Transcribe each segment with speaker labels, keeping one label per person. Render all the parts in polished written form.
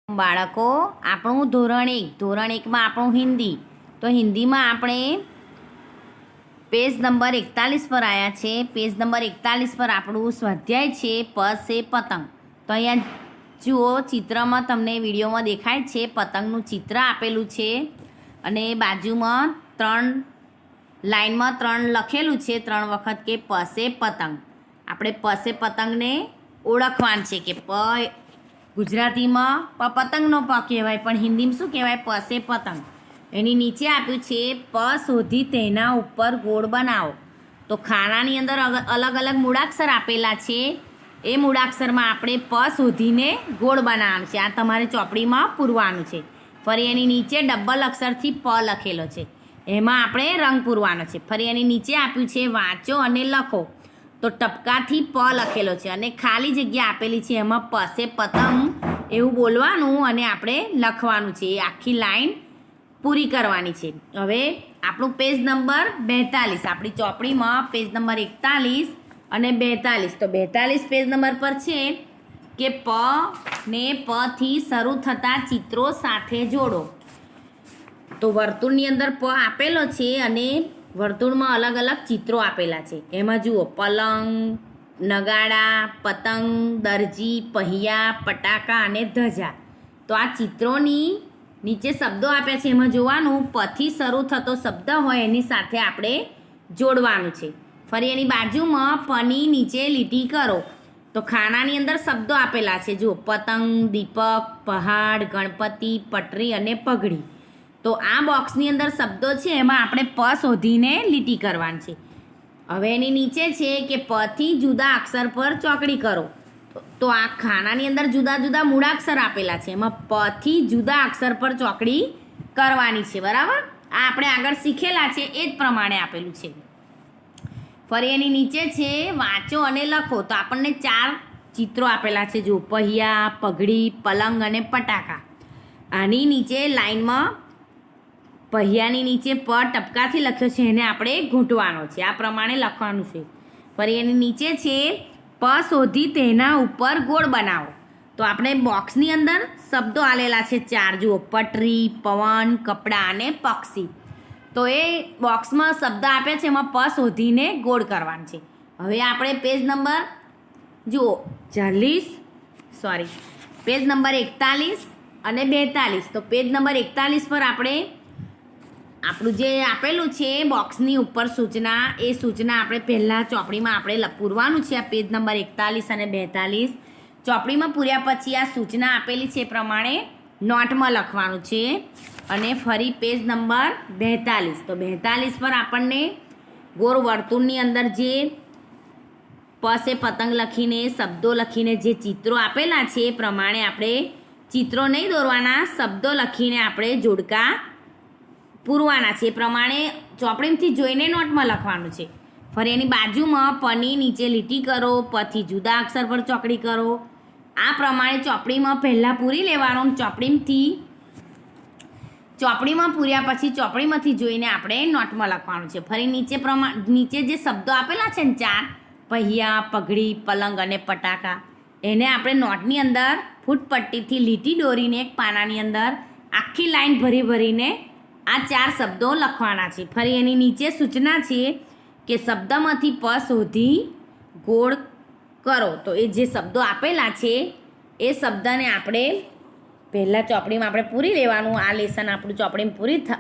Speaker 1: બાળકો આપણું ધોરણ એકમાં આપણું હિન્દી તો હિન્દીમાં આપણે પેજ નંબર 41 પર આવ્યા છે. પેજ નંબર 41 પર આપણું સ્વાધ્યાય છે પ સે પતંગ. તો અહીંયા જુઓ, ચિત્રમાં તમને વિડીયોમાં દેખાય છે પતંગનું ચિત્ર આપેલું છે અને બાજુમાં 3 લાઈનમાં 3 લખેલું છે 3 વખત કે પ સે પતંગ. આપણે પ સે પતંગને ઓળખવાનું છે કે પ ગુજરાતીમાં પતંગનો પ કહેવાય, પણ હિન્દીમાં શું કહેવાય? પ સે પતંગ. એની નીચે આપ્યું છે પ શોધી તેના ઉપર ગોળ બનાવો. તો ખાનાની અંદર અલગ અલગ મૂળાક્ષર આપેલા છે. એ મૂળાક્ષરમાં આપણે પ શોધીને ગોળ બનાવવાનું છે. આ તમારે ચોપડીમાં પૂરવાનું છે. ફરી એની નીચે ડબલ અક્ષરથી પ લખેલો છે, એમાં આપણે રંગ પૂરવાનો છે. ફરી એની નીચે આપ્યું છે વાંચો અને લખો. તો ટપકાથી પ લખેલો છે અને ખાલી જગ્યા આપેલી છે, એમાં પ સે પતંગ એવું બોલવાનું અને આપણે લખવાનું છે. એ આખી લાઈન પૂરી કરવાની છે. હવે આપણું પેજ નંબર 42, આપણી ચોપડીમાં પેજ નંબર 41 અને 42. તો 42 પેજ નંબર પર છે કે પ ને પ થી શરૂ થતા ચિત્રો સાથે જોડો. તો વર્તુળની અંદર પ આપેલો છે અને વર્તુળમાં અલગ અલગ ચિત્રો આપેલા છે. એમાં જુઓ, પલંગ, નગાડા, પતંગ, દરજી, पहिયા, પટાકા અને ધજા. તો આ ચિત્રોની નીચે શબ્દો આપ્યા છે, એમાં જોવાનું પથી શરૂ થતો શબ્દ હોય એની સાથે આપણે જોડવાનું છે. ફરી એની બાજુમાં પની નીચે લીટી કરો. તો ખાનાની અંદર શબ્દો આપેલા છે, જુઓ, પતંગ, દીપક, પહાડ, ગણપતિ, પટરી અને પગડી. તો આ બોક્સની અંદર શબ્દો છે, એમાં આપણે પ શોધીને લીટી કરવાની છે. હવે એની નીચે છે કે પ થી જુદા અક્ષર પર ચોકડી કરો. તો આ ખાનાની અંદર જુદા જુદા મૂળાક્ષર આપેલા છે, એમાં પ થી જુદા અક્ષર પર ચોકડી કરવાની છે. બરાબર? આ આપણે આગળ શીખેલા છે એ જ પ્રમાણે આપેલું છે. ફરી એની નીચે છે વાંચો અને લખો. તો આપણને 4 ચિત્રો આપેલા છે, જો, पहिયા, પગડી, પલંગ અને પટાકા. આની નીચે લાઈનમાં पहिયાની નીચે પ ટપકાથી લખ્યો છે, એને આપણે ઘૂંટવાનો છે. આ પ્રમાણે લખવાનું છે. ફરી એની નીચે છે પ શોધી તેના ઉપર ગોળ બનાવો. તો આપણે બોક્સની અંદર શબ્દો આલેલા છે 4, જુઓ, પટરી, પવન, કપડાં અને પક્ષી. તો એ બોક્સમાં શબ્દ આપ્યા છે, એમાં પ શોધીને ગોળ કરવાનું છે. હવે આપણે પેજ નંબર જુઓ 40, પેજ નંબર 41 અને 42. તો પેજ નંબર 41 પર આપણે આપણું જે આપેલું છે બોક્સની ઉપર સૂચના, એ સૂચના આપણે પહેલાં ચોપડીમાં આપણે પૂરવાનું છે. આ પેજ નંબર 41 અને 42 ચોપડીમાં પૂર્યા પછી આ સૂચના આપેલી છે એ પ્રમાણે નોટમાં લખવાનું છે. અને ફરી પેજ નંબર 42. તો 42 પર આપણને ગોળ વર્તુળની અંદર જે પ સે પતંગ લખીને શબ્દો લખીને જે ચિત્રો આપેલા છે એ પ્રમાણે આપણે ચિત્રો નહીં દોરવાના, શબ્દો લખીને આપણે જોડકા પૂરવાના છે. એ પ્રમાણે ચોપડીમાંથી જોઈને નોટમાં લખવાનું છે. ફરી એની બાજુમાં પની નીચે લીટી કરો, પથી જુદા અક્ષર પર ચોકડી કરો. આ પ્રમાણે ચોપડીમાં પહેલાં પૂરી લેવાનું. ચોપડીમાં પૂર્યા પછી ચોપડીમાંથી જોઈને આપણે નોટમાં લખવાનું છે. ફરી નીચે જે શબ્દો આપેલા છે ને 4, पहिયા, પગડી, પલંગ અને પટાકા, એને આપણે નોટની અંદર ફૂટપટ્ટીથી લીટી દોરીને એક પાનાની અંદર આખી લાઈન ભરીને આ 4 શબ્દો લખવાના છે. ફરી એની નીચે સૂચના છે કે શબ્દમાંથી પ શોધી ગોળ કરો. તો એ જે શબ્દો આપેલા છે એ શબ્દને આપણે પહેલાં ચોપડીમાં આપણે પૂરી લેવાનું. આ લેસન આપણું ચોપડીમાં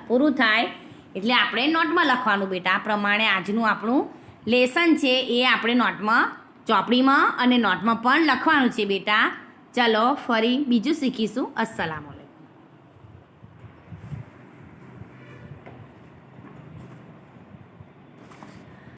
Speaker 1: પૂરું થાય એટલે આપણે નોટમાં લખવાનું બેટા. આ પ્રમાણે આજનું આપણું લેસન છે એ આપણે નોટમાં, ચોપડીમાં અને નોટમાં પણ લખવાનું છે બેટા. ચલો ફરી બીજું શીખીશું. અસ્સલામ.